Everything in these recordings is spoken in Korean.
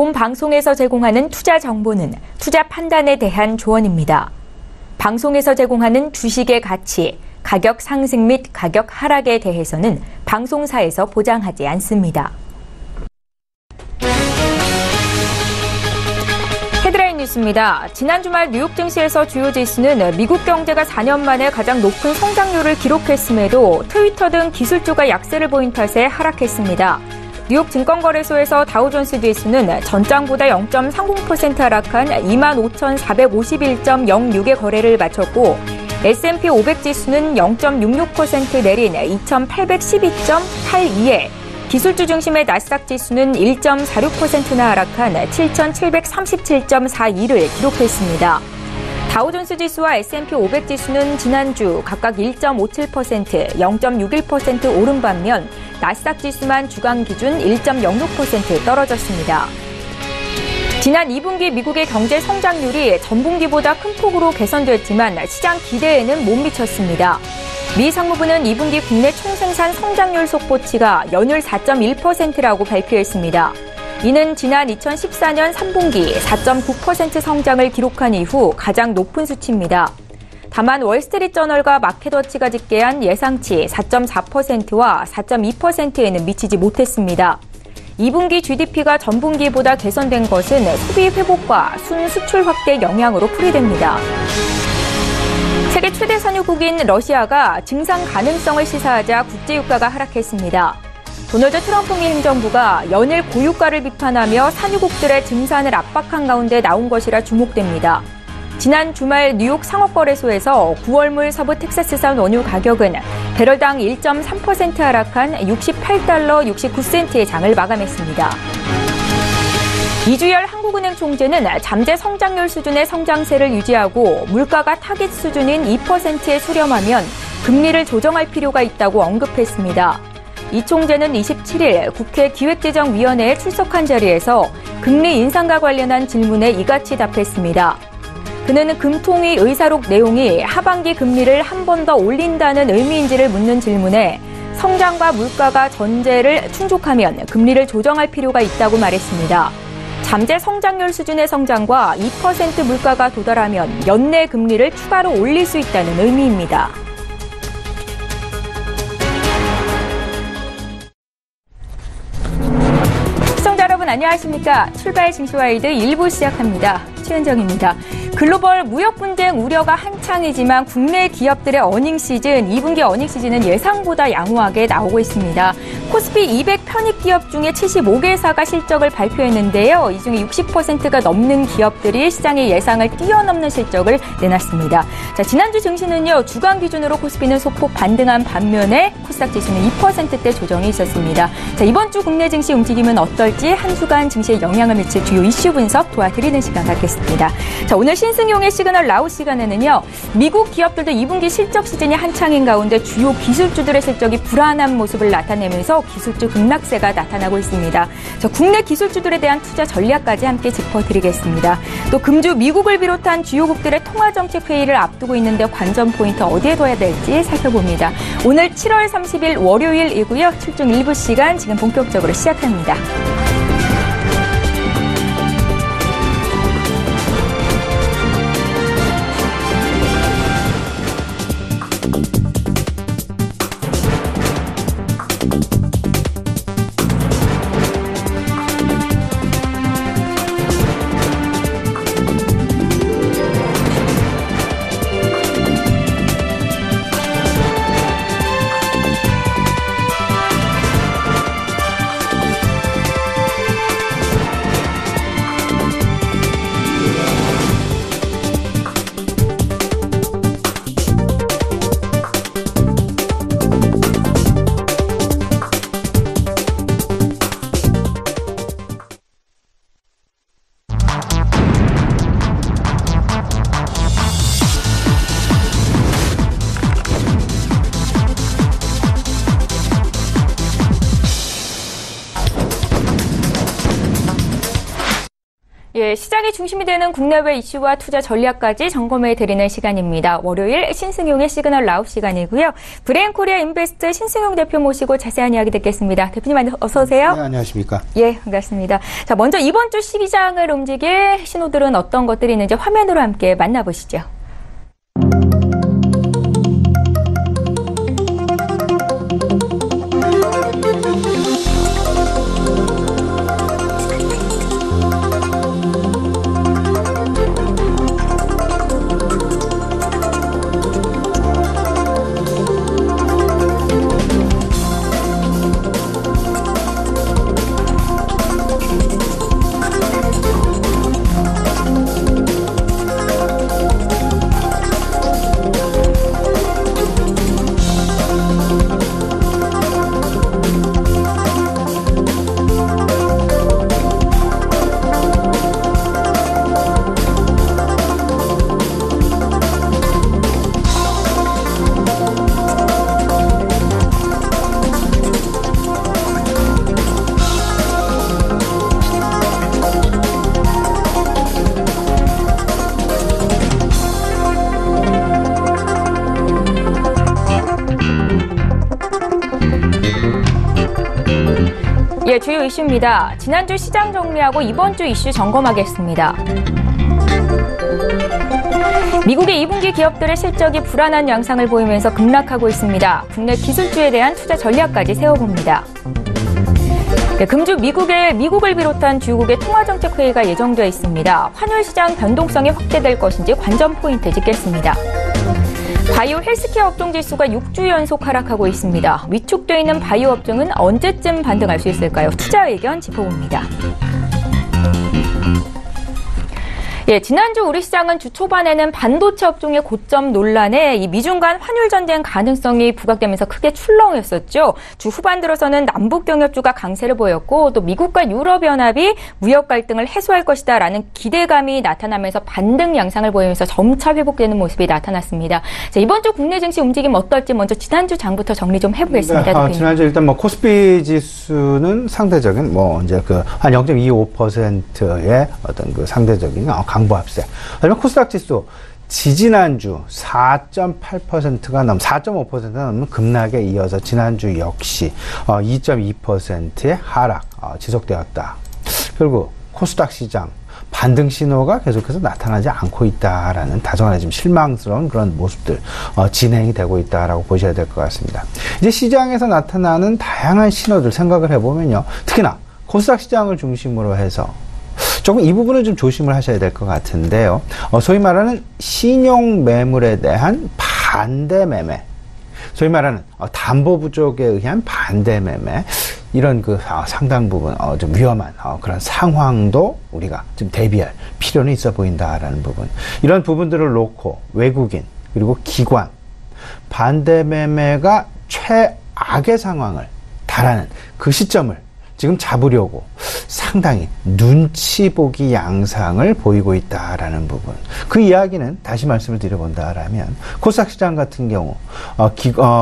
본 방송에서 제공하는 투자 정보는 투자 판단에 대한 조언입니다. 방송에서 제공하는 주식의 가치, 가격 상승 및 가격 하락에 대해서는 방송사에서 보장하지 않습니다. 헤드라인 뉴스입니다. 지난 주말 뉴욕 증시에서 주요 지수는 미국 경제가 4년 만에 가장 높은 성장률을 기록했음에도 트위터 등 기술주가 약세를 보인 탓에 하락했습니다. 뉴욕 증권거래소에서 다우존스 지수는 전장보다 0.30% 하락한 25,451.06의 거래를 마쳤고 S&P 500 지수는 0.66% 내린 2,812.82에 기술주 중심의 나스닥 지수는 1.46%나 하락한 7,737.42를 기록했습니다. 다우존스 지수와 S&P 500 지수는 지난주 각각 1.57%, 0.61% 오른 반면 나스닥 지수만 주간 기준 1.06% 떨어졌습니다. 지난 2분기 미국의 경제 성장률이 전분기보다 큰 폭으로 개선됐지만 시장 기대에는 못 미쳤습니다. 미 상무부는 2분기 국내 총생산 성장률 속보치가 연율 4.1%라고 발표했습니다. 이는 지난 2014년 3분기 4.9% 성장을 기록한 이후 가장 높은 수치입니다. 다만 월스트리트저널과 마켓워치가 집계한 예상치 4.4%와 4.2%에는 미치지 못했습니다. 2분기 GDP가 전분기보다 개선된 것은 소비 회복과 순수출 확대 영향으로 풀이됩니다. 세계 최대 산유국인 러시아가 증상 가능성을 시사하자 국제유가가 하락했습니다. 도널드 트럼프 미 행정부가 연일 고유가를 비판하며 산유국들의 증산을 압박한 가운데 나온 것이라 주목됩니다. 지난 주말 뉴욕 상업거래소에서 9월물 서부 텍사스산 원유 가격은 배럴당 1.3% 하락한 68달러 69센트의 장을 마감했습니다. 이주열 한국은행 총재는 잠재 성장률 수준의 성장세를 유지하고 물가가 타깃 수준인 2%에 수렴하면 금리를 조정할 필요가 있다고 언급했습니다. 이 총재는 27일 국회 기획재정위원회에 출석한 자리에서 금리 인상과 관련한 질문에 이같이 답했습니다. 그는 금통위 의사록 내용이 하반기 금리를 한 번 더 올린다는 의미인지를 묻는 질문에 성장과 물가가 전제를 충족하면 금리를 조정할 필요가 있다고 말했습니다. 잠재 성장률 수준의 성장과 2% 물가가 도달하면 연내 금리를 추가로 올릴 수 있다는 의미입니다. 시청자 여러분 안녕하십니까? 출발 증시와이드 1부 시작합니다. 최은정입니다. 글로벌 무역 분쟁 우려가 한창이지만 국내 기업들의 어닝 시즌, 2분기 어닝 시즌은 예상보다 양호하게 나오고 있습니다. 코스피 200 편입 기업 중에 75개사가 실적을 발표했는데요. 이 중에 60%가 넘는 기업들이 시장의 예상을 뛰어넘는 실적을 내놨습니다. 자, 지난주 증시는요, 주간 기준으로 코스피는 소폭 반등한 반면에 코스닥 지수는 2%대 조정이 있었습니다. 자, 이번 주 국내 증시 움직임은 어떨지 한 주간 증시에 영향을 미칠 주요 이슈 분석 도와드리는 시간 갖겠습니다. 자, 오늘 신승용의 시그널 라우 시간에는요, 미국 기업들도 2분기 실적 시즌이 한창인 가운데 주요 기술주들의 실적이 불안한 모습을 나타내면서 기술주 급락세가 나타나고 있습니다. 자, 국내 기술주들에 대한 투자 전략까지 함께 짚어드리겠습니다. 또 금주 미국을 비롯한 주요국들의 통화정책 회의를 앞두고 있는데 관전 포인트 어디에 둬야 될지 살펴봅니다. 오늘 7월 30일 월요일이고요. 출중 일부 시간 지금 본격적으로 시작합니다. 예, 시장이 중심이 되는 국내외 이슈와 투자 전략까지 점검해 드리는 시간입니다. 월요일 신승용의 시그널 라우 시간이고요. 브레인코리아 인베스트 신승용 대표 모시고 자세한 이야기 듣겠습니다. 대표님 어서 오세요. 네, 안녕하십니까. 예, 반갑습니다. 자, 먼저 이번 주 시장을 움직일 신호들은 어떤 것들이 있는지 화면으로 함께 만나보시죠. 예, 주요 이슈입니다. 지난주 시장 정리하고 이번 주 이슈 점검하겠습니다. 미국의 2분기 기업들의 실적이 불안한 양상을 보이면서 급락하고 있습니다. 국내 기술주에 대한 투자 전략까지 세워봅니다. 네, 금주 미국을 비롯한 주요국의 통화정책회의가 예정되어 있습니다. 환율 시장 변동성이 확대될 것인지 관전 포인트 짚겠습니다. 바이오 헬스케어 업종 지수가 6주 연속 하락하고 있습니다. 위축되어 있는 바이오 업종은 언제쯤 반등할 수 있을까요? 투자 의견 짚어봅니다. 예, 지난주 우리 시장은 주 초반에는 반도체 업종의 고점 논란에 이 미중 간 환율 전쟁 가능성이 부각되면서 크게 출렁였었죠. 주 후반 들어서는 남북 경협주가 강세를 보였고 또 미국과 유럽연합이 무역 갈등을 해소할 것이다라는 기대감이 나타나면서 반등 양상을 보이면서 점차 회복되는 모습이 나타났습니다. 자, 이번 주 국내 증시 움직임 어떨지 먼저 지난주 장부터 정리 좀 해보겠습니다. 네, 지난주 일단 코스피 지수는 상대적인 이제 한 0.25%의 어떤 상대적인 강보합세. 하지만 코스닥 지수 지지난주 4.8%가 4.5%가 넘는 급락에 이어서 지난주 역시 2.2%의 하락 지속되었다. 결국 코스닥 시장 반등 신호가 계속해서 나타나지 않고 있다라는 다소간에 좀 실망스러운 그런 모습들 진행이 되고 있다라고 보셔야 될 것 같습니다. 이제 시장에서 나타나는 다양한 신호들 생각을 해보면요, 특히나 코스닥 시장을 중심으로 해서 조금 이 부분은 좀 조심을 하셔야 될 것 같은데요. 소위 말하는 신용 매물에 대한 반대 매매, 소위 말하는 담보 부족에 의한 반대 매매, 이런 상당 부분 좀 위험한 그런 상황도 우리가 좀 대비할 필요는 있어 보인다라는 부분. 이런 부분들을 놓고 외국인 그리고 기관 반대 매매가 최악의 상황을 달하는 그 시점을 지금 잡으려고 상당히 눈치 보기 양상을 보이고 있다라는 부분. 그 이야기는 다시 말씀을 드려본다라면 코스닥 시장 같은 경우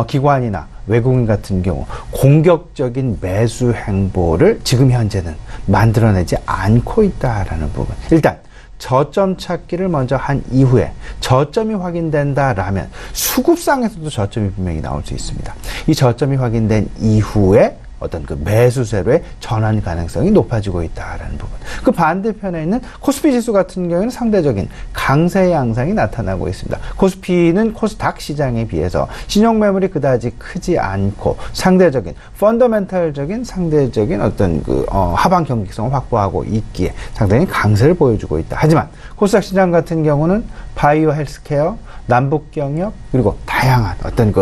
기관이나 외국인 같은 경우 공격적인 매수 행보를 지금 현재는 만들어내지 않고 있다라는 부분. 일단 저점 찾기를 먼저 한 이후에 저점이 확인된다라면 수급상에서도 저점이 분명히 나올 수 있습니다. 이 저점이 확인된 이후에 어떤 매수세로의 전환 가능성이 높아지고 있다라는 부분. 그 반대편에 있는 코스피 지수 같은 경우에는 상대적인 강세 양상이 나타나고 있습니다. 코스피는 코스닥 시장에 비해서 신용 매물이 그다지 크지 않고 상대적인 펀더멘탈적인 상대적인 어떤 하방 경직성을 확보하고 있기에 상당히 강세를 보여주고 있다. 하지만 코스닥 시장 같은 경우는 바이오 헬스케어, 남북 경협 그리고 다양한 어떤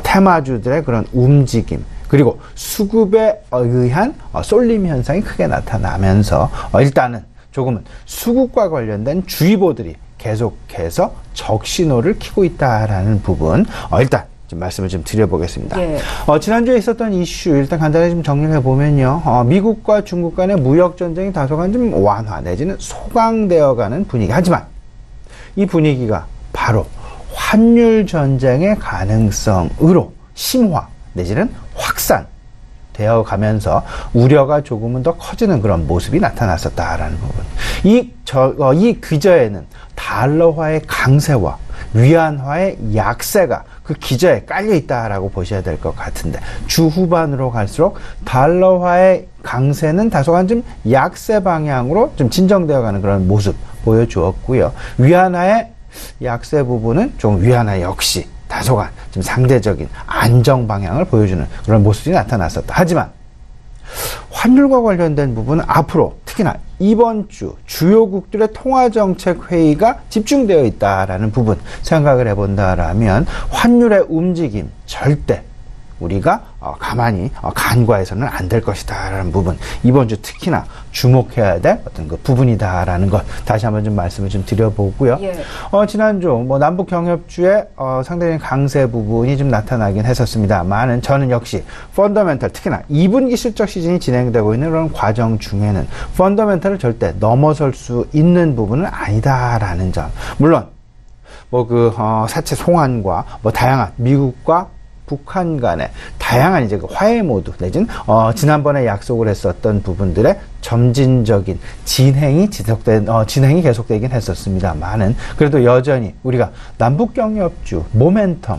테마주들의 그런 움직임, 그리고 수급에 의한 쏠림 현상이 크게 나타나면서 일단은 조금은 수급과 관련된 주의보들이 계속해서 적신호를 켜고 있다라는 부분 일단 좀 말씀을 좀 드려보겠습니다. 예. 지난주에 있었던 이슈 일단 간단히 좀 정리를 해보면요. 미국과 중국 간의 무역 전쟁이 다소간 좀 완화 내지는 소강되어가는 분위기. 하지만 이 분위기가 바로 환율 전쟁의 가능성으로 심화 내지는 확산되어 되어 가면서 우려가 조금은 더 커지는 그런 모습이 나타났었다라는 부분. 이 기저에는 달러화의 강세와 위안화의 약세가 그 기저에 깔려 있다라고 보셔야 될 것 같은데, 주 후반으로 갈수록 달러화의 강세는 다소간 좀 약세 방향으로 좀 진정되어 가는 그런 모습 보여주었고요. 위안화의 약세 부분은 좀 위안화 역시 다소간 좀 상대적인 안정 방향을 보여주는 그런 모습이 나타났었다. 하지만 환율과 관련된 부분은 앞으로 특히나 이번 주 주요국들의 통화정책회의가 집중되어 있다라는 부분 생각을 해본다라면 환율의 움직임 절대 우리가 가만히 간과해서는 안 될 것이다 라는 부분, 이번 주 특히나 주목해야 될 어떤 그 부분이다라는 것 다시 한번 좀 말씀을 좀 드려보고요. 예. 지난주 남북 경협주의 상대적인 강세 부분이 좀 나타나긴 했었습니다만은 저는 역시 펀더멘털, 특히나 2분기 실적 시즌이 진행되고 있는 그런 과정 중에는 펀더멘털을 절대 넘어설 수 있는 부분은 아니다라는 점. 물론 사체 송환과 다양한 미국과 북한 간의 다양한 이제 화해 모드 내지는 지난번에 약속을 했었던 부분들의 점진적인 진행이 계속되긴 했었습니다만은 그래도 여전히 우리가 남북 경협주 모멘텀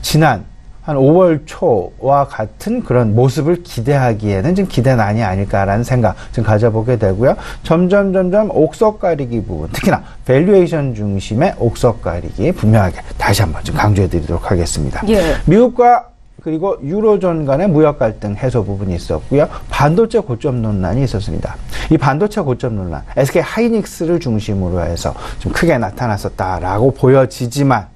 지난 한 5월 초와 같은 그런 모습을 기대하기에는 좀 기대난이 아닐까라는 생각 좀 가져보게 되고요. 점점 옥석 가리기 부분, 특히나 밸류에이션 중심의 옥석 가리기 분명하게 다시 한번 좀 강조해 드리도록 하겠습니다. 예. 미국과 그리고 유로존 간의 무역 갈등 해소 부분이 있었고요. 반도체 고점 논란이 있었습니다. 이 반도체 고점 논란, SK 하이닉스를 중심으로 해서 좀 크게 나타났었다라고 보여지지만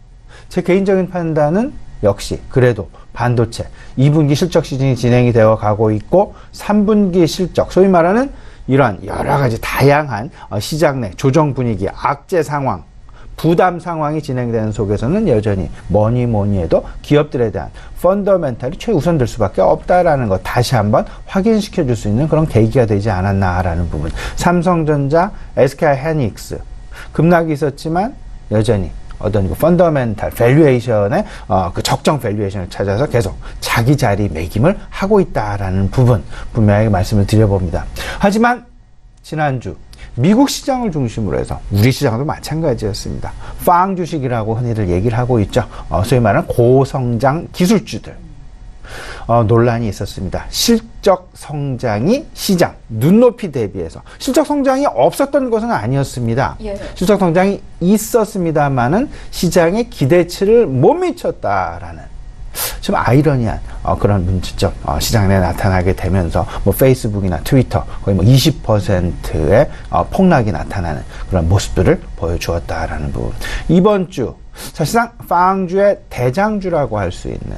제 개인적인 판단은 역시 그래도 반도체 2분기 실적 시즌이 진행이 되어 가고 있고 3분기 실적, 소위 말하는 이러한 여러 가지 다양한 시장 내 조정 분위기, 악재 상황, 부담 상황이 진행되는 속에서는 여전히 뭐니 해도 기업들에 대한 펀더멘탈이 최우선 될 수밖에 없다라는 것 다시 한번 확인시켜 줄 수 있는 그런 계기가 되지 않았나라는 부분. 삼성전자, SK 하이닉스 급락이 있었지만 여전히 어떤 펀더멘탈 밸류에이션의 그 적정 밸류에이션을 찾아서 계속 자기 자리 매김을 하고 있다라는 부분 분명하게 말씀을 드려봅니다. 하지만 지난주 미국 시장을 중심으로 해서 우리 시장도 마찬가지였습니다. 팡 주식이라고 흔히들 얘기를 하고 있죠. 소위 말하는 고성장 기술주들. 논란이 있었습니다. 실적 성장이 시장 눈높이 대비해서 실적 성장이 없었던 것은 아니었습니다. 예. 실적 성장이 있었습니다만은 시장의 기대치를 못 미쳤다라는 좀 아이러니한 그런 문제점 시장 내에 나타나게 되면서 페이스북이나 트위터 거의 20%의 폭락이 나타나는 그런 모습들을 보여주었다라는 부분. 이번 주 사실상 팡주의 대장주라고 할 수 있는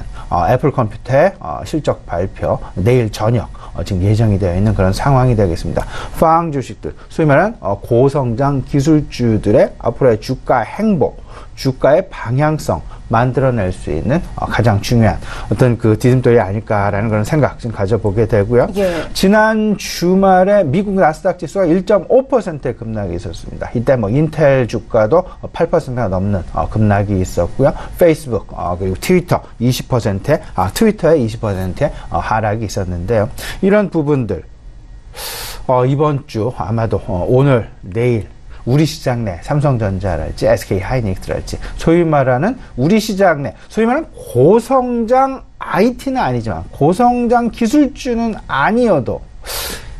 애플 컴퓨터의 실적 발표 내일 저녁 지금 예정이 되어 있는 그런 상황이 되겠습니다. 팡 주식들, 소위 말하는 고성장 기술주들의 앞으로의 주가 행보, 주가의 방향성 만들어낼 수 있는 가장 중요한 어떤 그 디딤돌이 아닐까라는 그런 생각 좀 가져보게 되고요. 예. 지난 주말에 미국 나스닥 지수가 1.5%의 급락이 있었습니다. 이때 인텔 주가도 8%가 넘는 급락이 있었고요. 페이스북 그리고 트위터 20%의 트위터의 20%의 하락이 있었는데요. 이런 부분들 이번 주 아마도 오늘 내일 우리 시장 내 삼성전자랄지 SK 하이닉스랄지 소위 말하는 우리 시장 내 소위 말하는 고성장 IT는 아니지만 고성장 기술주는 아니어도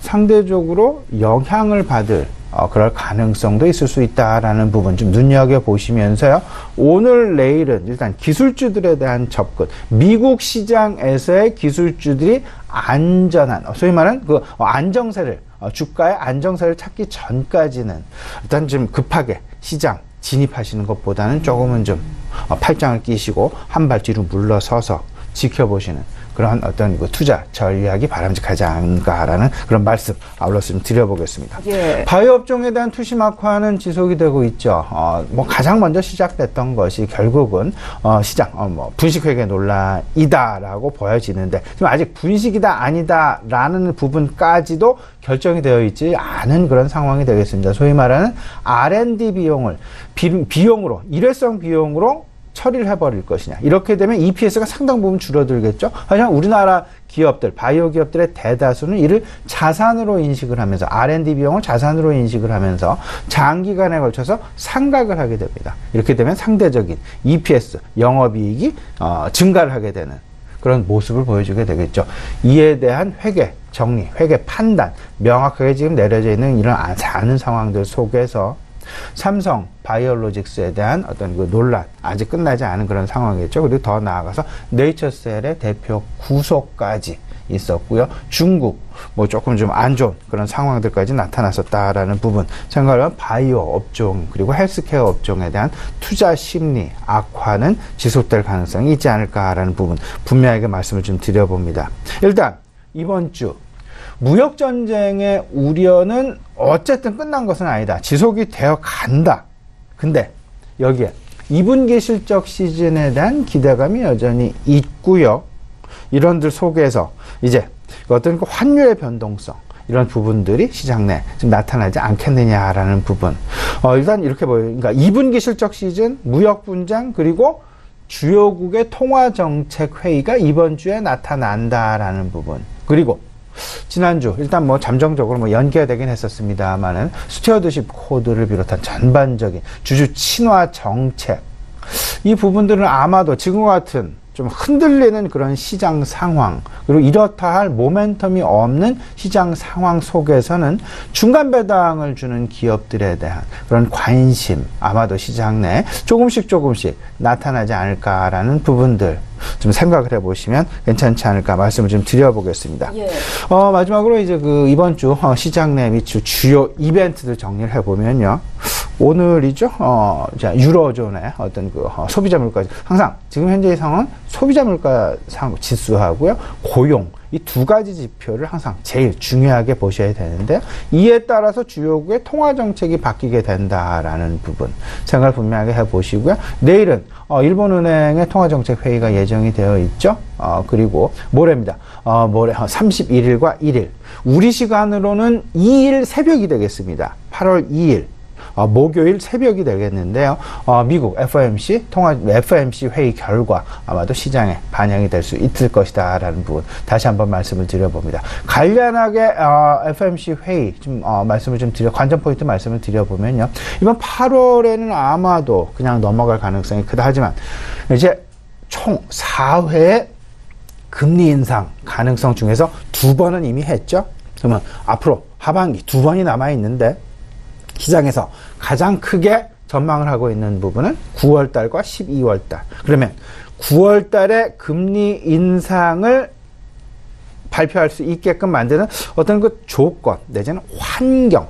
상대적으로 영향을 받을 그럴 가능성도 있을 수 있다라는 부분 좀 눈여겨보시면서요. 오늘 내일은 일단 기술주들에 대한 접근, 미국 시장에서의 기술주들이 안전한 소위 말하는 그 안정세를 주가의 안정세를 찾기 전까지는 일단 좀 급하게 시장 진입하시는 것보다는 조금은 좀 팔짱을 끼시고 한 발 뒤로 물러서서 지켜보시는 그런 어떤 투자 전략이 바람직하지 않은가라는 그런 말씀 아울러서 좀 드려보겠습니다. 예. 바이오 업종에 대한 투심 악화는 지속이 되고 있죠. 가장 먼저 시작됐던 것이 결국은 시장 분식회계 논란이다라고 보여지는데 지금 아직 분식이다 아니다라는 부분까지도 결정이 되어 있지 않은 그런 상황이 되겠습니다. 소위 말하는 R&D 비용으로 일회성 비용으로 처리를 해버릴 것이냐. 이렇게 되면 EPS가 상당 부분 줄어들겠죠. 하지만 우리나라 기업들, 바이오 기업들의 대다수는 이를 자산으로 인식을 하면서 R&D 비용을 자산으로 인식을 하면서 장기간에 걸쳐서 상각을 하게 됩니다. 이렇게 되면 상대적인 EPS, 영업이익이 증가를 하게 되는 그런 모습을 보여주게 되겠죠. 이에 대한 회계, 정리, 회계 판단, 명확하게 지금 내려져 있는 이런 많은 상황들 속에서 삼성 바이오로직스에 대한 어떤 그 논란 아직 끝나지 않은 그런 상황이겠죠. 그리고 더 나아가서 네이처셀의 대표 구속까지 있었고요. 중국 뭐 조금 좀 안 좋은 그런 상황들까지 나타났었다라는 부분 생각하면 바이오 업종 그리고 헬스케어 업종에 대한 투자 심리 악화는 지속될 가능성이 있지 않을까라는 부분 분명하게 말씀을 좀 드려봅니다. 일단 이번 주 무역전쟁의 우려는 어쨌든 끝난 것은 아니다. 지속이 되어 간다. 근데 여기에 2분기 실적 시즌에 대한 기대감이 여전히 있고요. 이런들 속에서 이제 어떤 그 환율의 변동성 이런 부분들이 시장 내 좀 나타나지 않겠느냐라는 부분. 일단 이렇게 보여요. 그러니까 2분기 실적 시즌, 무역 분쟁 그리고 주요국의 통화정책 회의가 이번 주에 나타난다라는 부분. 그리고 지난주 일단 뭐 잠정적으로 뭐 연기가 되긴 했었습니다만은 스튜어드십 코드를 비롯한 전반적인 주주 친화 정책 이 부분들은 아마도 지금과 같은 좀 흔들리는 그런 시장 상황 그리고 이렇다 할 모멘텀이 없는 시장 상황 속에서는 중간 배당을 주는 기업들에 대한 그런 관심 아마도 시장 내에 조금씩 나타나지 않을까라는 부분들 좀 생각을 해보시면 괜찮지 않을까 말씀을 좀 드려보겠습니다. 예. 마지막으로 이제 그 이번 주 시장 내 미칠 주요 이벤트들 정리를 해보면요. 오늘이죠. 자, 유로존의 어떤 그 소비자 물가 항상 지금 현재의 상황은 소비자 물가 지수하고요. 고용 이 두 가지 지표를 항상 제일 중요하게 보셔야 되는데 이에 따라서 주요국의 통화 정책이 바뀌게 된다라는 부분 생각을 분명하게 해보시고요. 내일은 일본은행의 통화 정책 회의가 예정이 되어 있죠. 그리고 모레입니다. 모레 31일과 1일 우리 시간으로는 2일 새벽이 되겠습니다. 8월 2일. 목요일 새벽이 되겠는데요. 미국 FOMC 회의 결과 아마도 시장에 반영이 될 수 있을 것이다 라는 부분 다시 한번 말씀을 드려봅니다. 간단하게 FOMC 회의 좀 말씀을 좀 관전 포인트 말씀을 드려보면요. 이번 8월에는 아마도 그냥 넘어갈 가능성이 크다 하지만 이제 총 4회의 금리 인상 가능성 중에서 2번은 이미 했죠. 그러면 앞으로 하반기 2번이 남아 있는데 시장에서 가장 크게 전망을 하고 있는 부분은 9월달과 12월달. 그러면 9월달에 금리 인상을 발표할 수 있게끔 만드는 어떤 그 조건 내지는 환경,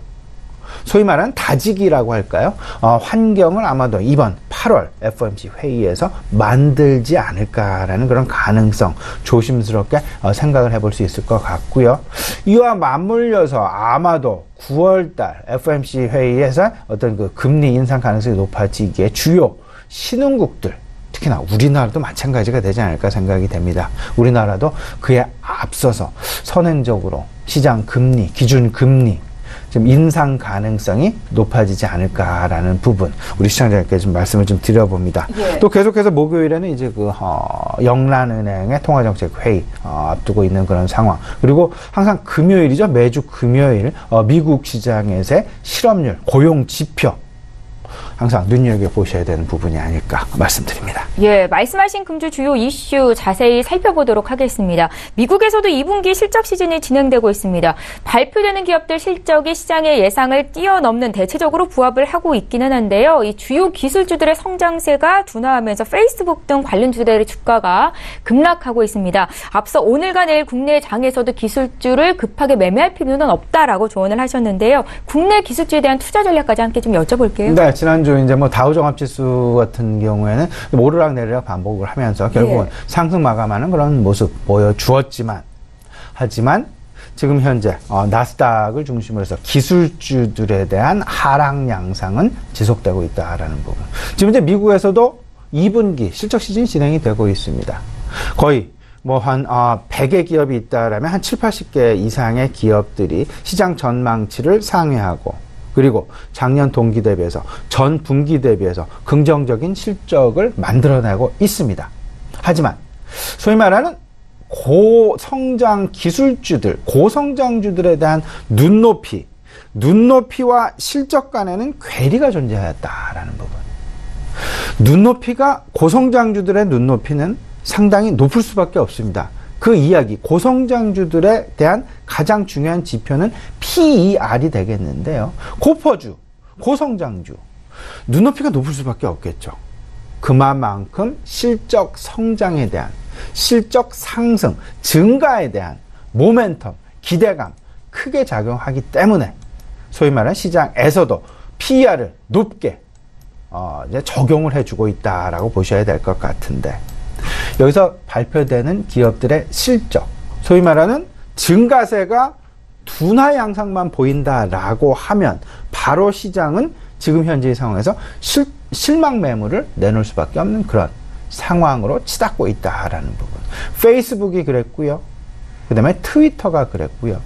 소위 말하는 다지기라고 할까요? 환경을 아마도 이번 8월 FOMC 회의에서 만들지 않을까라는 그런 가능성 조심스럽게 생각을 해볼 수 있을 것 같고요. 이와 맞물려서 아마도 9월달 FOMC 회의에서 어떤 그 금리 인상 가능성이 높아지기에 주요 신흥국들 특히나 우리나라도 마찬가지가 되지 않을까 생각이 됩니다. 우리나라도 그에 앞서서 선행적으로 시장 금리, 기준 금리 좀 인상 가능성이 높아지지 않을까라는 부분 우리 시청자님께 좀 말씀을 좀 드려봅니다. 예. 또 계속해서 목요일에는 이제 그 영란은행의 통화정책 회의 앞두고 있는 그런 상황 그리고 항상 금요일이죠. 매주 금요일 미국 시장에서의 실업률, 고용 지표 항상 눈여겨보셔야 되는 부분이 아닐까 말씀드립니다. 예, 말씀하신 금주 주요 이슈 자세히 살펴보도록 하겠습니다. 미국에서도 2분기 실적 시즌이 진행되고 있습니다. 발표되는 기업들 실적이 시장의 예상을 뛰어넘는 대체적으로 부합을 하고 있기는 한데요. 이 주요 기술주들의 성장세가 둔화하면서 페이스북 등 관련주들의 주가가 급락하고 있습니다. 앞서 오늘과 내일 국내 장에서도 기술주를 급하게 매매할 필요는 없다라고 조언을 하셨는데요. 국내 기술주에 대한 투자 전략까지 함께 좀 여쭤볼게요. 네, 지난주 이제 뭐 다우종합지수 같은 경우에는 오르락 내리락 반복을 하면서 결국은 상승 마감하는 그런 모습 보여주었지만 하지만 지금 현재 나스닥을 중심으로 해서 기술주들에 대한 하락 양상은 지속되고 있다라는 부분. 지금 이제 미국에서도 2분기 실적 시즌이 진행이 되고 있습니다. 거의 뭐 한 100의 기업이 있다라면 한 7, 80개 이상의 기업들이 시장 전망치를 상회하고 그리고 작년 동기 대비해서 전 분기 대비해서 긍정적인 실적을 만들어내고 있습니다. 하지만 소위 말하는 고성장 기술주들, 고성장주들에 대한 눈높이와 실적 간에는 괴리가 존재하였다라는 부분. 눈높이가 고성장주들의 눈높이는 상당히 높을 수밖에 없습니다. 그 이야기, 고성장주들에 대한 가장 중요한 지표는 PER이 되겠는데요. 고퍼주, 고성장주, 눈높이가 높을 수밖에 없겠죠. 그만큼 실적 성장에 대한, 실적 상승, 증가에 대한 모멘텀, 기대감 크게 작용하기 때문에 소위 말하는 시장에서도 PER을 높게 이제 적용을 해주고 있다라고 보셔야 될 것 같은데, 여기서 발표되는 기업들의 실적, 소위 말하는 증가세가 둔화 양상만 보인다라고 하면 바로 시장은 지금 현재의 상황에서 실망 매물을 내놓을 수밖에 없는 그런 상황으로 치닫고 있다라는 부분. 페이스북이 그랬고요. 그 다음에 트위터가 그랬고요.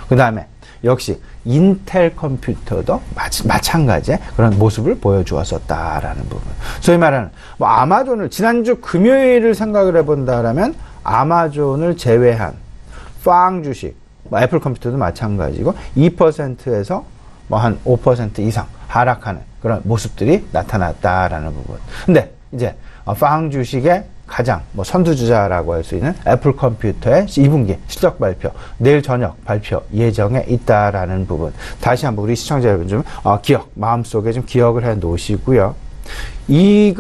그 다음에 역시 인텔 컴퓨터도 마찬가지의 그런 모습을 보여주었었다라는 부분. 소위 말하는 아마존을 지난주 금요일을 생각을 해본다라면 아마존을 제외한 팡 주식, 애플 컴퓨터도 마찬가지고 2%에서 한 5% 이상 하락하는 그런 모습들이 나타났다라는 부분. 근데 이제 팡 주식의 가장 선두주자라고 할 수 있는 애플 컴퓨터의 2분기 실적 발표, 내일 저녁 발표 예정에 있다라는 부분. 다시 한번 우리 시청자 여러분 좀 마음속에 좀 기억을 해 놓으시고요. 이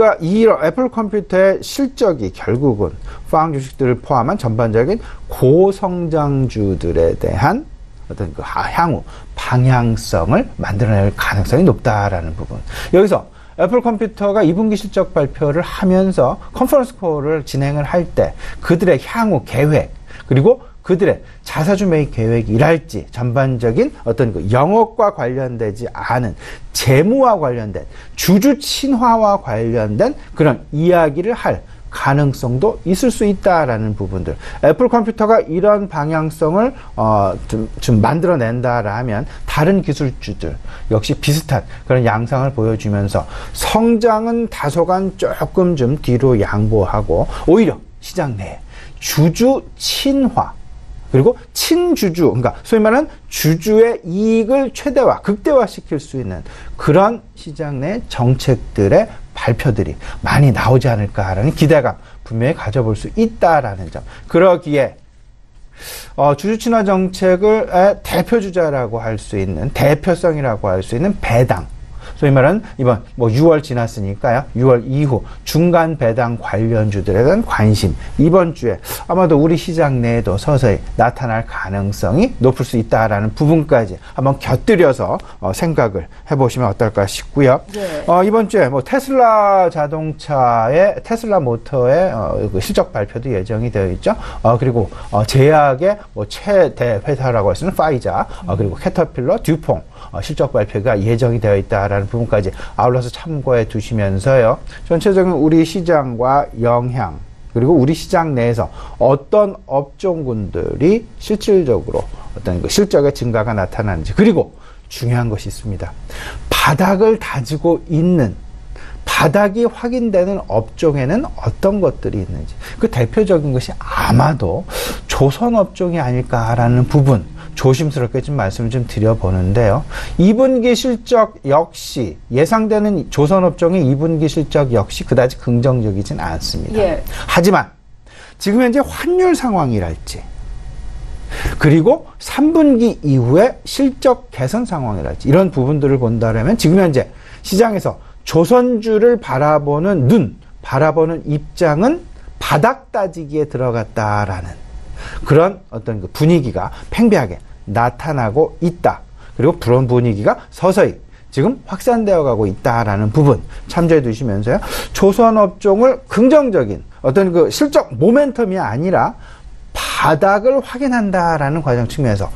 애플 컴퓨터의 실적이 결국은 팡 주식들을 포함한 전반적인 고성장주들에 대한 어떤 그 향후 방향성을 만들어낼 가능성이 높다라는 부분. 여기서 애플 컴퓨터가 2분기 실적 발표를 하면서 컨퍼런스 콜을 진행을 할 때 그들의 향후 계획, 그리고 그들의 자사주 매입 계획이랄지 전반적인 어떤 그 영업과 관련되지 않은 재무와 관련된 주주 친화와 관련된 그런 이야기를 할 가능성도 있을 수 있다라는 부분들. 애플 컴퓨터가 이런 방향성을 좀 만들어낸다라면 다른 기술주들 역시 비슷한 그런 양상을 보여주면서 성장은 다소간 조금 좀 뒤로 양보하고 오히려 시장 내에 주주 친화, 그리고 친주주, 그러니까 소위 말하는 주주의 이익을 최대화, 극대화시킬 수 있는 그런 시장 내 정책들의 발표들이 많이 나오지 않을까라는 기대감 분명히 가져볼 수 있다라는 점. 그러기에 주주 친화 정책을 대표주자라고 할 수 있는, 대표성이라고 할 수 있는 배당, 소위 말하는 이번 6월 지났으니까요. 6월 이후 중간 배당 관련주들에 대한 관심, 이번 주에 아마도 우리 시장 내에도 서서히 나타날 가능성이 높을 수 있다라는 부분까지 한번 곁들여서 생각을 해보시면 어떨까 싶고요. 네. 이번 주에 테슬라 자동차의 테슬라 모터의 그 실적 발표도 예정이 되어 있죠. 그리고 제약의 최대 회사라고 할 수 있는 파이자, 그리고 캐터필러, 듀퐁 실적 발표가 예정이 되어 있다라는 부분까지 아울러서 참고해 두시면서요. 전체적인 우리 시장과 영향, 그리고 우리 시장 내에서 어떤 업종군들이 실질적으로 어떤 그 실적의 증가가 나타나는지, 그리고 중요한 것이 있습니다. 바닥을 다지고 있는, 바닥이 확인되는 업종에는 어떤 것들이 있는지, 그 대표적인 것이 아마도 조선업종이 아닐까라는 부분, 조심스럽게 좀 말씀을 좀 드려보는데요. 2분기 실적 역시 예상되는 조선업종의 2분기 실적 역시 그다지 긍정적이진 않습니다. 예. 하지만 지금 현재 환율 상황이랄지, 그리고 3분기 이후에 실적 개선 상황이랄지, 이런 부분들을 본다면 지금 현재 시장에서 조선주를 바라보는 눈, 바라보는 입장은 바닥 따지기에 들어갔다라는 그런 어떤 그 분위기가 팽배하게 나타나고 있다. 그리고 그런 분위기가 서서히 지금 확산되어 가고 있다라는 부분 참조해 두시면서요. 조선업종을 긍정적인 어떤 그 실적 모멘텀이 아니라 바닥을 확인한다라는 과정 측면에서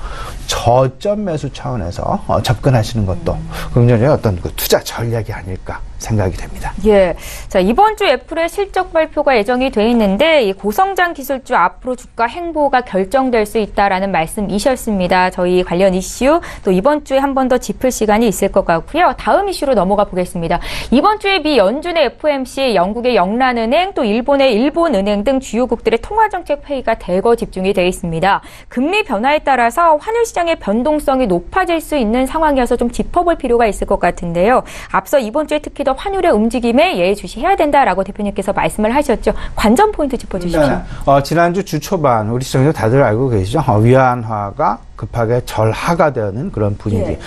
저점 매수 차원에서 접근하시는 것도 긍정적인 어떤 그 투자 전략이 아닐까 생각이 됩니다. 예. 자, 이번 주 애플의 실적 발표가 예정이 돼 있는데 이 고성장 기술주 앞으로 주가 행보가 결정될 수 있다라는 말씀이셨습니다. 저희 관련 이슈 또 이번 주에 한 번 더 짚을 시간이 있을 것 같고요. 다음 이슈로 넘어가 보겠습니다. 이번 주에 미 연준의 FOMC, 영국의 영란은행, 또 일본의 일본은행 등 주요국들의 통화정책 회의가 대거 집중이 돼 있습니다. 금리 변화에 따라서 환율 시장의 변동성이 높아질 수 있는 상황이어서 좀 짚어볼 필요가 있을 것 같은데요. 앞서 이번 주에 특히 더 환율의 움직임에 예의주시해야 된다라고 대표님께서 말씀을 하셨죠. 관전 포인트 짚어주십시오. 네. 지난주 주 초반 우리 시청자 다들 알고 계시죠? 위안화가 급하게 절하가 되는 그런 분위기. 예.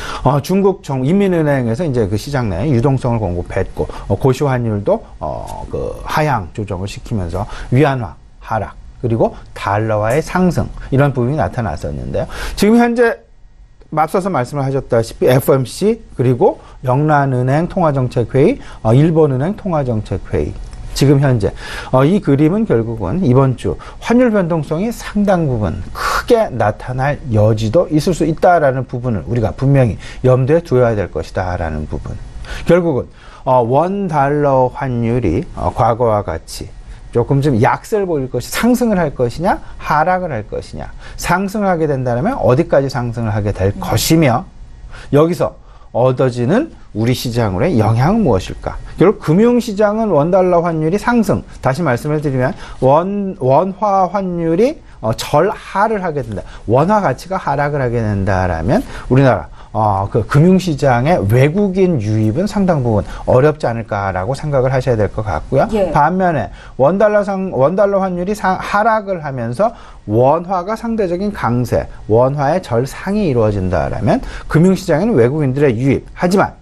중국 인민은행에서 이제 그 시장 내 유동성을 공급했고 고시 환율도 그 하향 조정을 시키면서 위안화 하락 그리고 달러화의 상승 이런 부분이 나타났었는데요. 지금 현재 앞서서 말씀을 하셨다시피 FOMC 그리고 영란은행 통화정책회의, 일본은행 통화정책회의 지금 현재 이 그림은 결국은 이번 주 환율 변동성이 상당 부분 크게 나타날 여지도 있을 수 있다라는 부분을 우리가 분명히 염두에 두어야 될 것이다라는 부분. 결국은 원 달러 환율이 과거와 같이 조금 좀 약세를 보일 것이 상승을 할 것이냐 하락을 할 것이냐 상승을 하게 된다면 어디까지 상승을 하게 될 것이며 여기서 얻어지는 우리 시장으로의 영향은 무엇일까? 결국 금융시장은 원달러 환율이 상승 다시 말씀을 드리면 원화 환율이 절하를 하게 된다. 원화 가치가 하락을 하게 된다라면 우리나라 그 금융시장의 외국인 유입은 상당 부분 어렵지 않을까라고 생각을 하셔야 될 것 같고요. 예. 반면에 원달러 환율이 하락을 하면서 원화가 상대적인 강세, 원화의 절상이 이루어진다라면 금융시장에는 외국인들의 유입. 하지만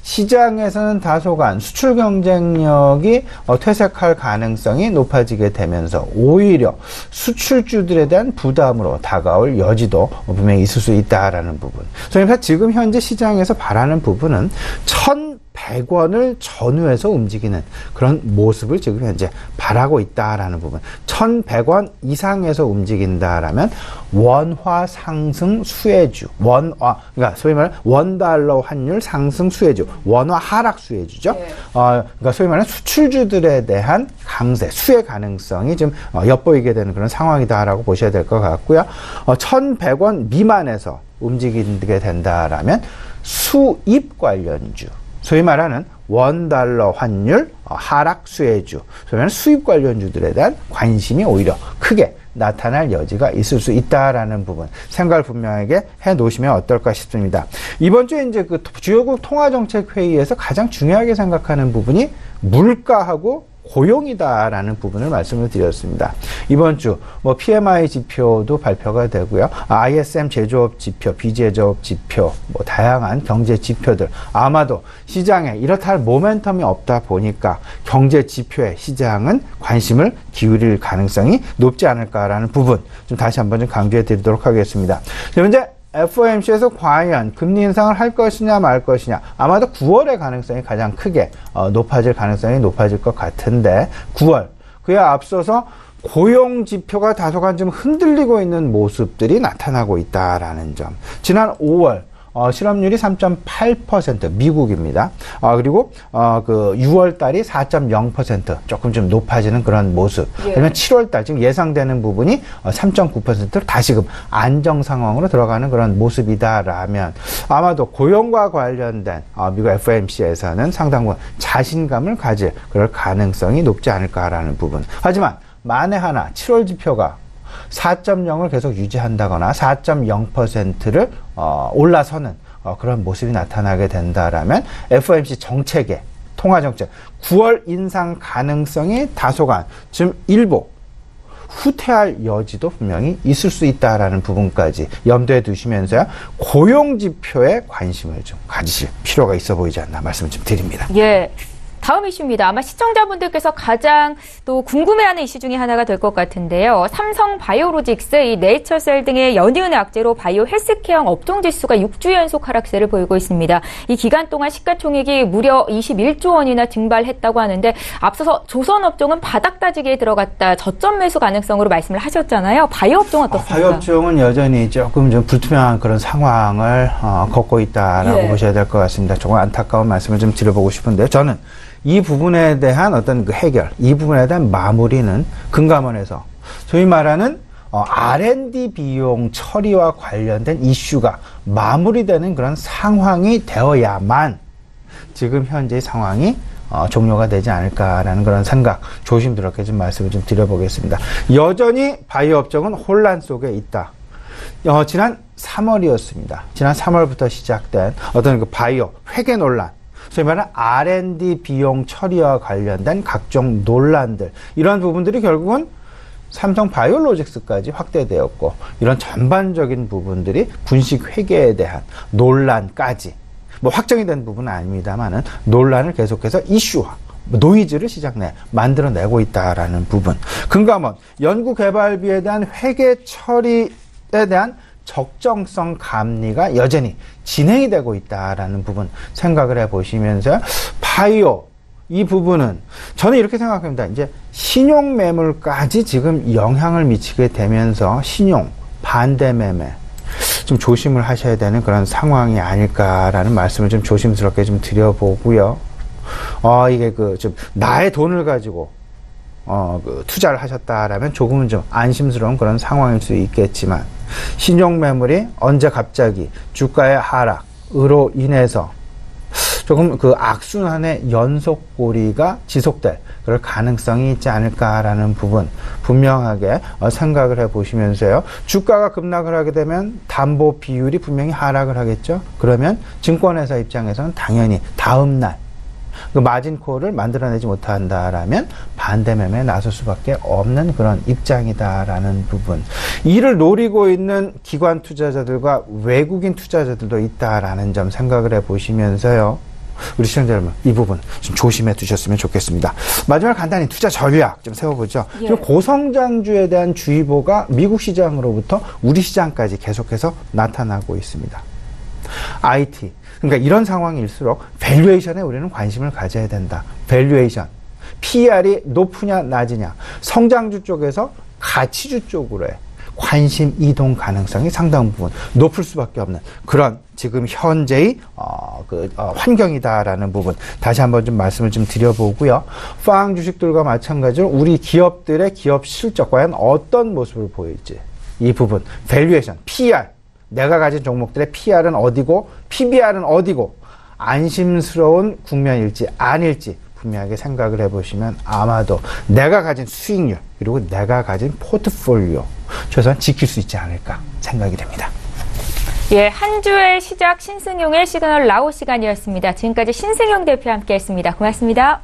시장에서는 다소간 수출 경쟁력이 퇴색할 가능성이 높아지게 되면서 오히려 수출주들에 대한 부담으로 다가올 여지도 분명히 있을 수 있다라는 부분. 그래서 지금 현재 시장에서 바라는 부분은 1,100원을 전후해서 움직이는 그런 모습을 지금 현재 바라고 있다라는 부분. 1,100원 이상에서 움직인다라면 원화 상승 수혜주, 그러니까 소위 말하는 원달러 환율 상승 수혜주, 원화 하락 수혜주죠. 네. 그러니까 소위 말하는 수출주들에 대한 강세, 수혜 가능성이 좀 엿보이게 되는 그런 상황이다라고 보셔야 될 것 같고요. 1,100원 미만에서 움직이게 된다라면 수입 관련주, 소위 말하는 원달러 환율 하락 수혜주, 소위 말하는 수입 관련주들에 대한 관심이 오히려 크게 나타날 여지가 있을 수 있다라는 부분 생각을 분명하게 해 놓으시면 어떨까 싶습니다. 이번 주에 이제 그 주요국 통화정책 회의에서 가장 중요하게 생각하는 부분이 물가하고 고용이다라는 부분을 말씀을 드렸습니다. 이번 주 PMI 지표도 발표가 되고요. ISM 제조업 지표, 비제조업 지표, 다양한 경제 지표들 아마도 시장에 이렇다 할 모멘텀이 없다 보니까 경제 지표에 시장은 관심을 기울일 가능성이 높지 않을까라는 부분 좀 다시 한번 좀 강조해 드리도록 하겠습니다. 현재 FOMC에서 과연 금리 인상을 할 것이냐 말 것이냐 아마도 9월의 가능성이 가장 크게 높아질 가능성이 높아질 것 같은데 9월 그에 앞서서 고용 지표가 다소간 좀 흔들리고 있는 모습들이 나타나고 있다라는 점. 지난 5월 실업률이 3.8% 미국입니다. 그리고 그 6월 달이 4.0% 조금 좀 높아지는 그런 모습. 예. 그러면 7월 달 지금 예상되는 부분이 3.9%로 다시금 안정 상황으로 들어가는 그런 모습이다라면 아마도 고용과 관련된 미국 FOMC에서는 상당 부분 자신감을 가질 그럴 가능성이 높지 않을까라는 부분. 하지만 만에 하나 7월 지표가 4.0을 계속 유지한다거나 4.0%를 올라서는 그런 모습이 나타나게 된다라면 FOMC 정책의 통화정책 9월 인상 가능성이 다소간 좀 일부 후퇴할 여지도 분명히 있을 수 있다라는 부분까지 염두에 두시면서요. 고용 지표에 관심을 좀 가지실 필요가 있어 보이지 않나 말씀을 좀 드립니다. 예. 다음 이슈입니다. 아마 시청자분들께서 가장 또 궁금해하는 이슈 중에 하나가 될 것 같은데요. 삼성 바이오로직스, 이 네이처셀 등의 연이은의 악재로 바이오 헬스케어 업종 지수가 6주 연속 하락세를 보이고 있습니다. 이 기간 동안 시가총액이 무려 21조 원이나 증발했다고 하는데 앞서서 조선 업종은 바닥 다지기에 들어갔다 저점 매수 가능성으로 말씀을 하셨잖아요. 바이오 업종 어떻습니까? 바이오 업종은 여전히 조금 좀 불투명한 그런 상황을 겪고 있다라고 예. 보셔야 될 것 같습니다. 조금 안타까운 말씀을 좀 드려보고 싶은데요. 저는 이 부분에 대한 어떤 그 해결, 이 부분에 대한 마무리는 금감원에서 소위 말하는 R&D 비용 처리와 관련된 이슈가 마무리되는 그런 상황이 되어야만 지금 현재의 상황이 종료가 되지 않을까라는 그런 생각, 조심스럽게 좀 말씀을 좀 드려보겠습니다. 여전히 바이오 업종은 혼란 속에 있다. 지난 3월이었습니다. 지난 3월부터 시작된 어떤 그 바이오 회계 논란, 소위 말하는 R&D 비용 처리와 관련된 각종 논란들, 이러한 부분들이 결국은 삼성 바이오로직스까지 확대되었고, 이런 전반적인 부분들이 분식 회계에 대한 논란까지, 뭐 확정이 된 부분은 아닙니다만은 논란을 계속해서 이슈화, 노이즈를 시장 내 만들어내고 있다라는 부분. 금감원 연구개발비에 대한 회계 처리에 대한 적정성 감리가 여전히 진행이 되고 있다라는 부분 생각을 해보시면서 바이오 이 부분은 저는 이렇게 생각합니다. 이제 신용 매물까지 지금 영향을 미치게 되면서 신용 반대 매매 좀 조심을 하셔야 되는 그런 상황이 아닐까라는 말씀을 좀 조심스럽게 좀 드려보고요. 이게 좀 나의 돈을 가지고 투자를 하셨다라면 조금은 좀 안심스러운 그런 상황일 수 있겠지만, 신용 매물이 언제 갑자기 주가의 하락으로 인해서 조금 그 악순환의 연속고리가 지속될 그럴 가능성이 있지 않을까라는 부분 분명하게 생각을 해보시면서요. 주가가 급락을 하게 되면 담보 비율이 분명히 하락을 하겠죠. 그러면 증권회사 입장에서는 당연히 다음날 그 마진콜을 만들어내지 못한다라면 반대 매매에 나설 수밖에 없는 그런 입장이다라는 부분. 이를 노리고 있는 기관 투자자들과 외국인 투자자들도 있다라는 점 생각을 해보시면서요. 우리 시청자 여러분, 이 부분 좀 조심해 두셨으면 좋겠습니다. 마지막 간단히 투자 전략 좀 세워보죠. 예. 좀 고성장주에 대한 주의보가 미국 시장으로부터 우리 시장까지 계속해서 나타나고 있습니다. IT. 그러니까 이런 상황일수록 밸류에이션에 우리는 관심을 가져야 된다. 밸류에이션. PER이 높으냐 낮으냐. 성장주 쪽에서 가치주 쪽으로의 관심 이동 가능성이 상당 부분 높을 수밖에 없는 그런 지금 현재의 환경이다라는 부분 다시 한번 좀 말씀을 좀 드려보고요. 팡 주식들과 마찬가지로 우리 기업들의 기업 실적 과연 어떤 모습을 보일지 이 부분 밸류에이션, PER 내가 가진 종목들의 PR은 어디고 PBR은 어디고 안심스러운 국면일지 아닐지 분명하게 생각을 해보시면 아마도 내가 가진 수익률 그리고 내가 가진 포트폴리오 최소한 지킬 수 있지 않을까 생각이 됩니다. 예, 한 주의 시작 신승용의 시그널 라오 시간이었습니다. 지금까지 신승용 대표와 함께했습니다. 고맙습니다.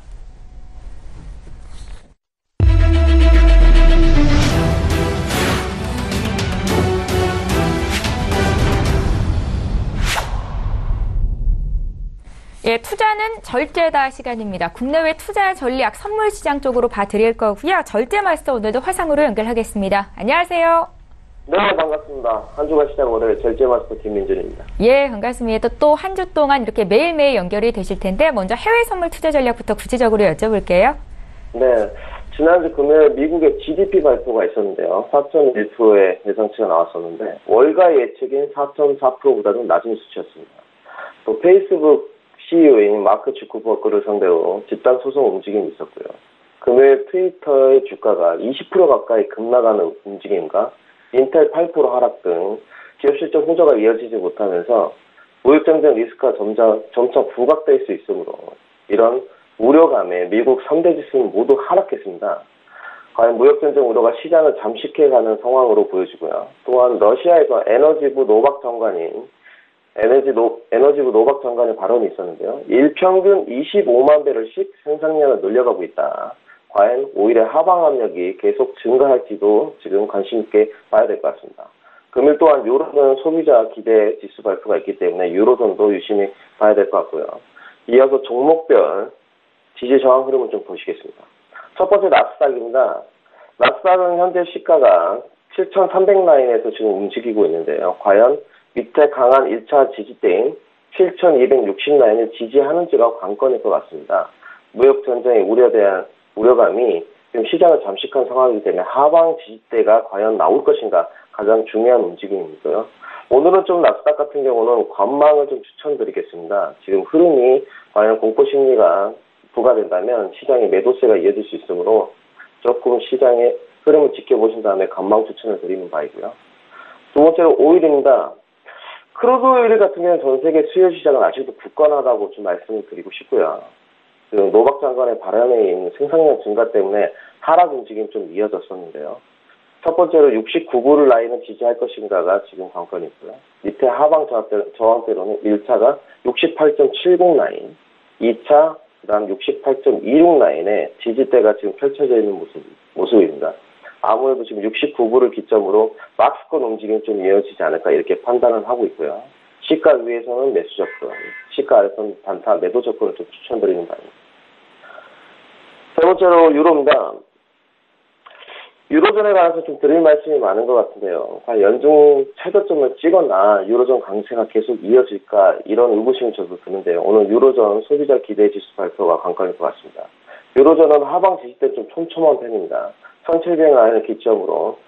예, 투자는 절제다 시간입니다. 국내외 투자 전략 선물 시장 쪽으로 봐드릴 거고요. 절제 마스터 오늘도 화상으로 연결하겠습니다. 안녕하세요. 네, 반갑습니다. 한 주간 시작 월요일 절제 마스터 김민준입니다. 예, 반갑습니다. 또 한 주 동안 이렇게 매일매일 연결이 되실 텐데 먼저 해외 선물 투자 전략부터 구체적으로 여쭤볼게요. 네, 지난주 금요일 미국의 GDP 발표가 있었는데요. 4.1%의 예상치가 나왔었는데 월가 예측인 4.4%보다는 낮은 수치였습니다. 또 페이스북 CEO인 마크 주커버그를 상대로 집단 소송 움직임이 있었고요. 금요일 트위터의 주가가 20% 가까이 급락하는 움직임과 인텔 8% 하락 등 기업 실적 호조가 이어지지 못하면서 무역전쟁 리스크가 점차 부각될 수 있으므로 이런 우려감에 미국 3대 지수는 모두 하락했습니다. 과연 무역전쟁 우려가 시장을 잠식해가는 상황으로 보여지고요. 또한 러시아에서 에너지부 노박 장관의 발언이 있었는데요. 일평균 25만 배럴씩 생산량을 늘려가고 있다. 과연 오히려 하방 압력이 계속 증가할지도 지금 관심 있게 봐야 될 것 같습니다. 금일 또한 유로존 소비자 기대 지수 발표가 있기 때문에 유로존도 유심히 봐야 될 것 같고요. 이어서 종목별 지지 저항 흐름을 좀 보시겠습니다. 첫 번째 나스닥입니다. 나스닥은 현재 시가가 7,300 라인에서 지금 움직이고 있는데요. 과연 밑에 강한 1차 지지대인 7,260 라인을 지지하는지가 관건일 것 같습니다. 무역 전쟁의 우려감이 지금 시장을 잠식한 상황이기 때문에 하방 지지대가 과연 나올 것인가 가장 중요한 움직임이고요. 오늘은 좀 나스닥 같은 경우는 관망을 좀 추천드리겠습니다. 지금 흐름이 과연 공포심리가 부과된다면 시장의 매도세가 이어질 수 있으므로 조금 시장의 흐름을 지켜보신 다음에 관망 추천을 드리는 바이고요. 두 번째로 오일입니다. 크루드 오일 같은 경우는 전 세계 수요 시장은 아직도 굳건하다고 좀 말씀을 드리고 싶고요. 노박 장관의 발언에 있는 생산량 증가 때문에 하락 움직임이 좀 이어졌었는데요. 첫 번째로 69불 라인을 지지할 것인가가 지금 관건이고요. 밑에 하방 저항대로는 1차가 68.70 라인, 2차 그다음 68.26 라인에 지지대가 지금 펼쳐져 있는 모습입니다. 아무래도 지금 69불을 기점으로 박스권 움직임이 좀 이어지지 않을까 이렇게 판단을 하고 있고요. 시가 위에서는 매수 접근, 시가 아래서는 단타 매도 접근을 좀 추천드리는 바입니다. 세 번째로 유로입니다. 유로존에 관해서 좀 드릴 말씀이 많은 것 같은데요. 과연 연중 최저점을 찍었나 유로존 강세가 계속 이어질까 이런 의구심이 저도 드는데요. 오늘 유로존 소비자 기대 지수 발표가 관건일 것 같습니다. 유로존은 하방 지지대 좀 촘촘한 편입니다. 1700 라인을 기점으로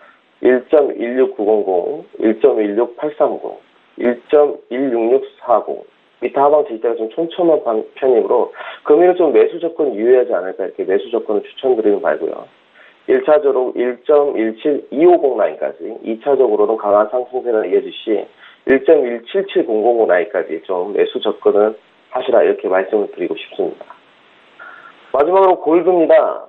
1.16900, 1.16830, 1.16640 밑에 하방 지지대가 좀 촘촘한 편이므로 금일은 좀 매수 접근 유의하지 않을까 이렇게 매수 접근을 추천드리는 바이고요. 1차적으로 1.17250 라인까지, 2차적으로는 강한 상승세가 이어지시 1.17700 라인까지 좀 매수 접근을 하시라 이렇게 말씀을 드리고 싶습니다. 마지막으로 골드입니다.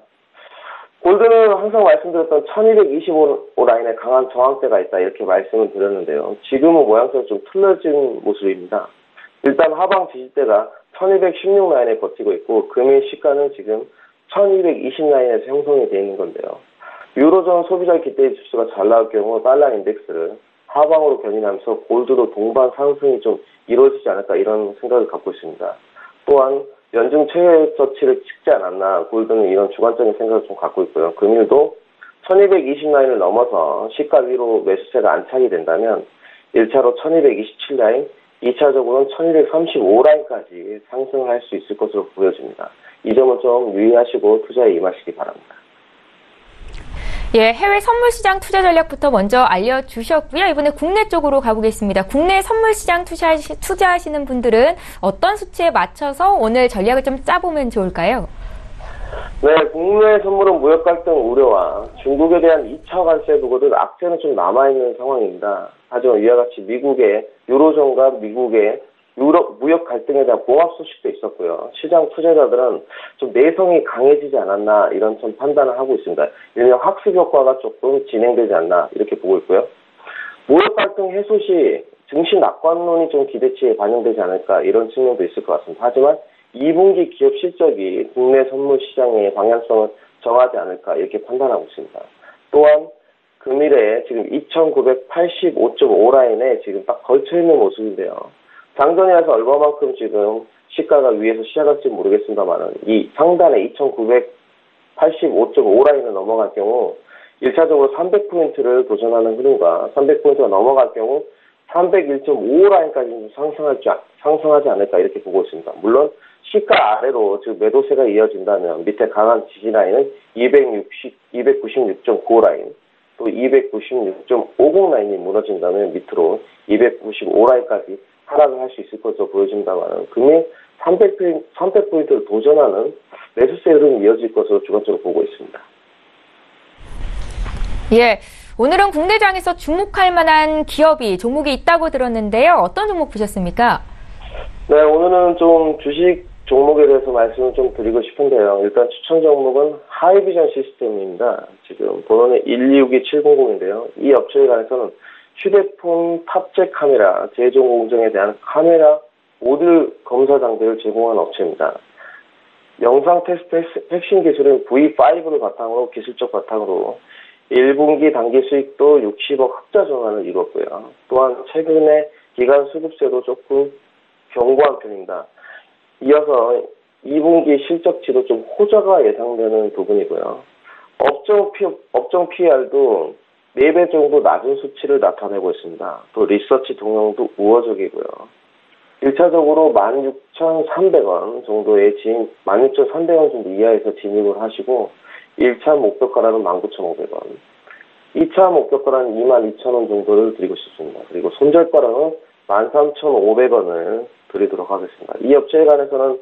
골드는 항상 말씀드렸던 1225 라인에 강한 저항대가 있다 이렇게 말씀을 드렸는데요. 지금은 모양새가 좀 틀어진 모습입니다. 일단 하방 지지대가 1216 라인에 버티고 있고 금일 시가는 지금 1220 라인에서 형성이 되어 있는 건데요. 유로존 소비자 기대 지수가 잘 나올 경우 달러 인덱스를 하방으로 견인하면서 골드도 동반 상승이 좀 이루어지지 않을까 이런 생각을 갖고 있습니다. 또한 연중 최저치를 찍지 않았나 골드는 이런 주관적인 생각을 좀 갖고 있고요. 금일도 1220 라인을 넘어서 시가 위로 매수세가 안착이 된다면 1차로 1227 라인, 2차적으로는 1235 라인까지 상승을 할 수 있을 것으로 보여집니다. 이 점을 좀 유의하시고 투자에 임하시기 바랍니다. 예, 해외 선물 시장 투자 전략부터 먼저 알려주셨고요. 이번에 국내 쪽으로 가보겠습니다. 국내 선물 시장 투자하시는 분들은 어떤 수치에 맞춰서 오늘 전략을 좀 짜보면 좋을까요? 네, 국내 선물은 무역 갈등 우려와 중국에 대한 2차 관세 부과들 악재는 좀 남아있는 상황입니다. 하지만 이와 같이 미국의 유로존과 미국의 유럽 무역 갈등에 대한 봉합 소식도 있었고요. 시장 투자자들은 좀 내성이 강해지지 않았나 이런 좀 판단을 하고 있습니다. 일명 학습 효과가 조금 진행되지 않나 이렇게 보고 있고요. 무역 갈등 해소 시 증시 낙관론이 좀 기대치에 반영되지 않을까 이런 측면도 있을 것 같습니다. 하지만 2분기 기업 실적이 국내 선물 시장의 방향성을 정하지 않을까 이렇게 판단하고 있습니다. 또한 금일에 지금 2985.5 라인에 지금 딱 걸쳐있는 모습인데요. 장전이라서 얼마만큼 지금 시가가 위에서 시작할지 모르겠습니다만 이 상단에 2985.5 라인을 넘어갈 경우 1차적으로 300포인트를 도전하는 흐름과 300포인트가 넘어갈 경우 301.5 라인까지 상승하지 않을까 이렇게 보고 있습니다. 물론 시가 아래로 즉 매도세가 이어진다면 밑에 강한 지지 라인은 296.9 라인 또 296.50 라인이 무너진다면 밑으로 295 라인까지 하락을 할 수 있을 것으로 보여진다면 금일 300포인트를 도전하는 매수세 흐름이 이어질 것으로 주관적으로 보고 있습니다. 예, 오늘은 국내장에서 주목할 만한 기업이 종목이 있다고 들었는데요. 어떤 종목 보셨습니까? 네, 오늘은 좀 주식 종목에 대해서 말씀을 좀 드리고 싶은데요. 일단 추천 종목은 하이비전 시스템입니다. 지금 번호는 1262-700인데요. 이 업체에 관해서는 휴대폰 탑재 카메라 제조 공정에 대한 카메라 모듈 검사 장비를 제공하는 업체입니다. 영상 테스트 핵심 기술은 V5를 바탕으로 기술적 바탕으로 1분기 단기 수익도 60억 흑자 전환을 이뤘고요. 또한 최근에 기간 수급세도 조금 견고한 편입니다. 이어서 2분기 실적치도 좀 호조가 예상되는 부분이고요. 업종 PR도 4배 정도 낮은 수치를 나타내고 있습니다. 또 리서치 동향도 우호적이고요. 1차적으로 16,300원 정도의 16,300원 정도 이하에서 진입을 하시고 1차 목표가라는 19,500원, 2차 목표가라는 22,000원 정도를 드리고 싶습니다. 그리고 손절가라는 13,500원을 드리도록 하겠습니다. 이 업체에 관해서는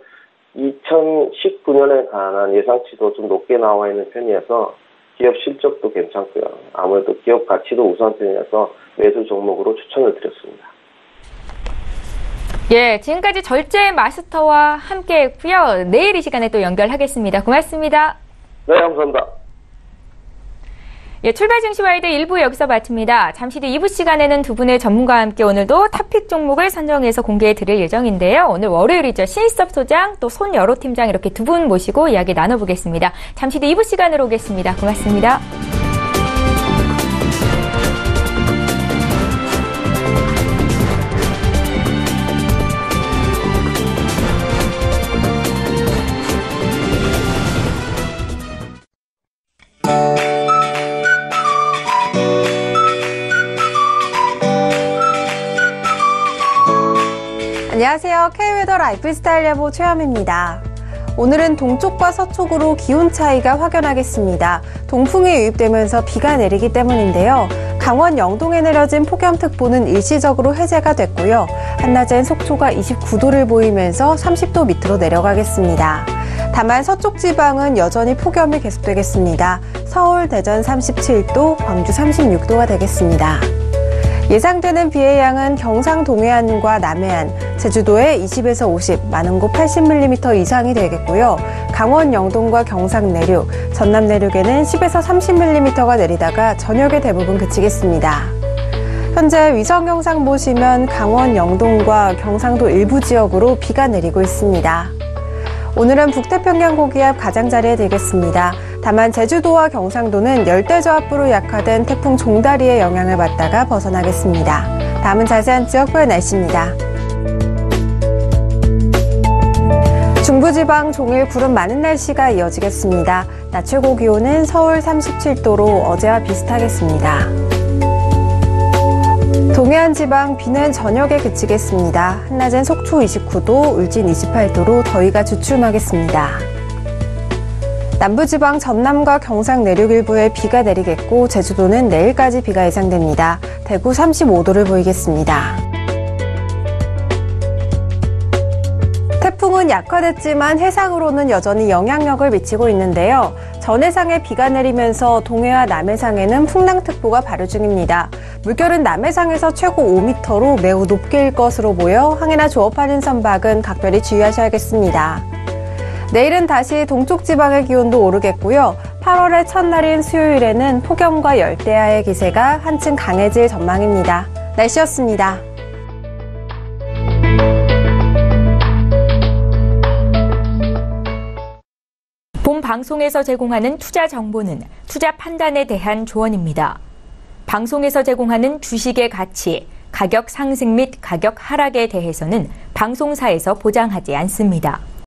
2019년에 관한 예상치도 좀 높게 나와 있는 편이어서 기업 실적도 괜찮고요. 아무래도 기업 가치도 우선 편이어서 매수 종목으로 추천을 드렸습니다. 예, 지금까지 절제 마스터와 함께 했고요. 내일 이 시간에 또 연결하겠습니다. 고맙습니다. 네, 감사합니다. 예, 출발 증시와이드 1부 여기서 마칩니다. 잠시 뒤 2부 시간에는 두 분의 전문가와 함께 오늘도 탑픽 종목을 선정해서 공개해 드릴 예정인데요. 오늘 월요일이죠. 신일섭 소장 또 손여로 팀장 이렇게 두 분 모시고 이야기 나눠보겠습니다. 잠시 뒤 2부 시간으로 오겠습니다. 고맙습니다. 안녕하세요. K웨더 라이프스타일 예보 최현미입니다. 오늘은 동쪽과 서쪽으로 기온 차이가 확연하겠습니다. 동풍이 유입되면서 비가 내리기 때문인데요. 강원 영동에 내려진 폭염특보는 일시적으로 해제가 됐고요. 한낮엔 속초가 29도를 보이면서 30도 밑으로 내려가겠습니다. 다만 서쪽 지방은 여전히 폭염이 계속되겠습니다. 서울, 대전 37도, 광주 36도가 되겠습니다. 예상되는 비의 양은 경상 동해안과 남해안, 제주도에 20에서 50, 많은 곳 80mm 이상이 되겠고요. 강원 영동과 경상 내륙, 전남 내륙에는 10에서 30mm가 내리다가 저녁에 대부분 그치겠습니다. 현재 위성 영상 보시면 강원 영동과 경상도 일부 지역으로 비가 내리고 있습니다. 오늘은 북태평양 고기압 가장자리에 들겠습니다. 다만 제주도와 경상도는 열대저압부로 약화된 태풍 종다리의 영향을 받다가 벗어나겠습니다. 다음은 자세한 지역별 날씨입니다. 중부지방 종일 구름 많은 날씨가 이어지겠습니다. 낮 최고 기온은 서울 37도로 어제와 비슷하겠습니다. 동해안 지방 비는 저녁에 그치겠습니다. 한낮엔 속초 29도, 울진 28도로 더위가 주춤하겠습니다. 남부지방 전남과 경상 내륙 일부에 비가 내리겠고 제주도는 내일까지 비가 예상됩니다. 대구 35도를 보이겠습니다. 태풍은 약화됐지만 해상으로는 여전히 영향력을 미치고 있는데요. 전해상에 비가 내리면서 동해와 남해상에는 풍랑특보가 발효 중입니다. 물결은 남해상에서 최고 5m로 매우 높게 일 것으로 보여 항해나 조업하는 선박은 각별히 주의하셔야겠습니다. 내일은 다시 동쪽 지방의 기온도 오르겠고요. 8월의 첫날인 수요일에는 폭염과 열대야의 기세가 한층 강해질 전망입니다. 날씨였습니다. 본 방송에서 제공하는 투자 정보는 투자 판단에 대한 조언입니다. 방송에서 제공하는 주식의 가치, 가격 상승 및 가격 하락에 대해서는 방송사에서 보장하지 않습니다.